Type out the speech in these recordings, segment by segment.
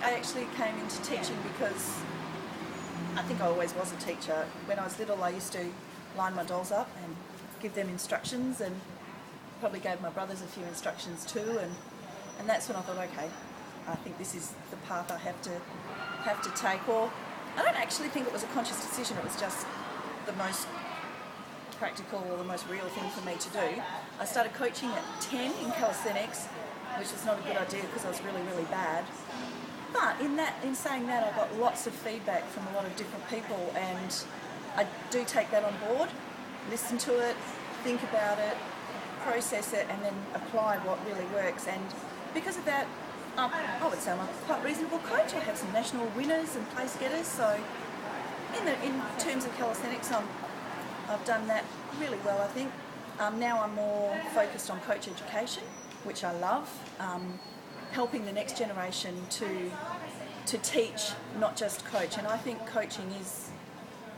I actually came into teaching because I think I always was a teacher. When I was little, I used to line my dolls up and give them instructions, and probably gave my brothers a few instructions too. And that's when I thought, okay, I think this is the path I have to take. Or I don't actually think it was a conscious decision. It was just the most practical or the most real thing for me to do. I started coaching at 10 in calisthenics, which was not a good idea because I was really, really bad. But in saying that, I got lots of feedback from a lot of different people, and I do take that on board, listen to it, think about it, process it, and then apply what really works. And because of that, I would say I'm a quite reasonable coach. I have some national winners and place getters, so in terms of calisthenics, I've done that really well, I think. Now I'm more focused on coach education, which I love, helping the next generation to teach, not just coach. And I think coaching is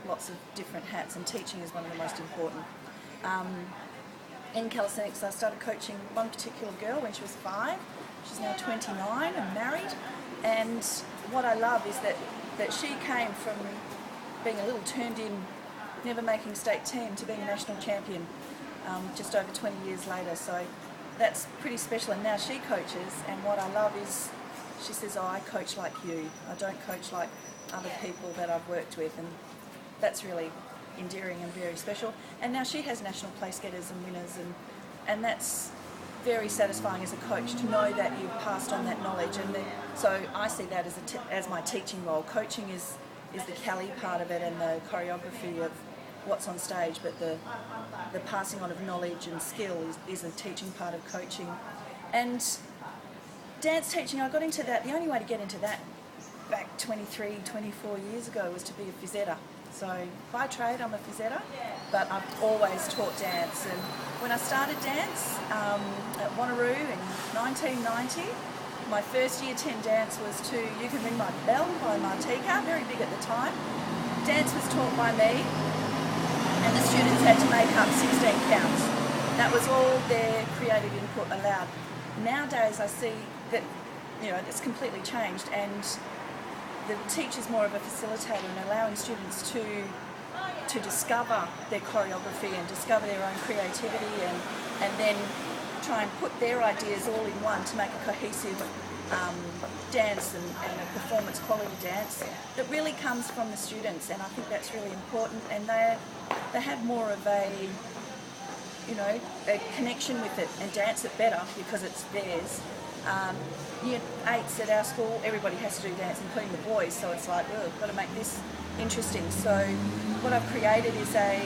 lots of different hats, and teaching is one of the most important. In calisthenics, I started coaching one particular girl when she was 5. She's now 29 and married. And what I love is that she came from being a little turned-in, never making state team, to being a national champion just over 20 years later. So that's pretty special. And now she coaches, and what I love is she says, oh, I coach like you. I don't coach like other people that I've worked with. And that's really endearing and very special. And now she has national place getters and winners, and that's very satisfying as a coach to know that you've passed on that knowledge. And so I see that as my teaching role. Coaching is the Cali part of it and the choreography of what's on stage, but the passing on of knowledge and skill is a teaching part of coaching. And dance teaching, I got into that, the only way to get into that back 23, 24 years ago was to be a phys eder. So by trade I'm a phys eder, but I've always taught dance. And when I started dance at Wanneroo in 1990, my first year 10 dance was to You Can Ring My Bell by Martika, very big at the time. Dance was taught by me, and the students had to make up 16 counts. That was all their creative input allowed. Nowadays I see that it's completely changed, and the teacher's more of a facilitator and allowing students to discover their choreography and discover their own creativity, and then try and put their ideas all in one to make a cohesive dance and a performance quality dance that really comes from the students. And I think that's really important, and they have more of a connection with it and dance it better because it's theirs. Year 8s at our school, everybody has to do dance, including the boys, so it's like, oh, I've got to make this interesting. So what I've created is a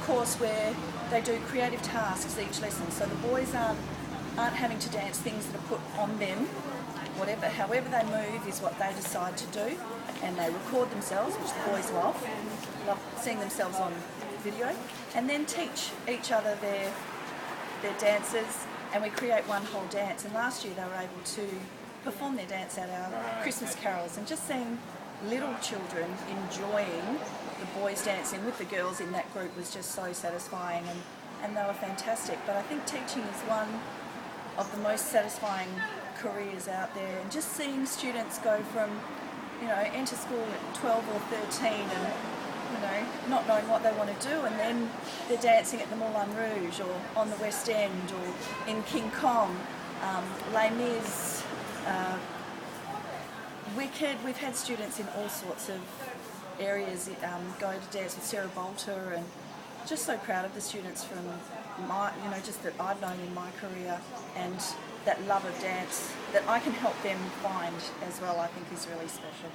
course where they do creative tasks each lesson, so the boys aren't having to dance things that are put on them. However they move is what they decide to do, and they record themselves, which the boys love seeing themselves on video, and then teach each other their dances, and we create one whole dance. And last year they were able to perform their dance at our Christmas carols, and just seeing little children enjoying the boys dancing with the girls in that group was just so satisfying, and they were fantastic. But I think teaching is one of the most satisfying careers out there, and just seeing students go from enter school at 12 or 13 and not knowing what they want to do, and then they're dancing at the Moulin Rouge or on the West End or in King Kong, Les Mis, Wicked. We've had students in all sorts of areas go to dance with Sarah Bolter, and just so proud of the students from my, just that I've known in my career, and that love of dance that I can help them find as well, I think is really special.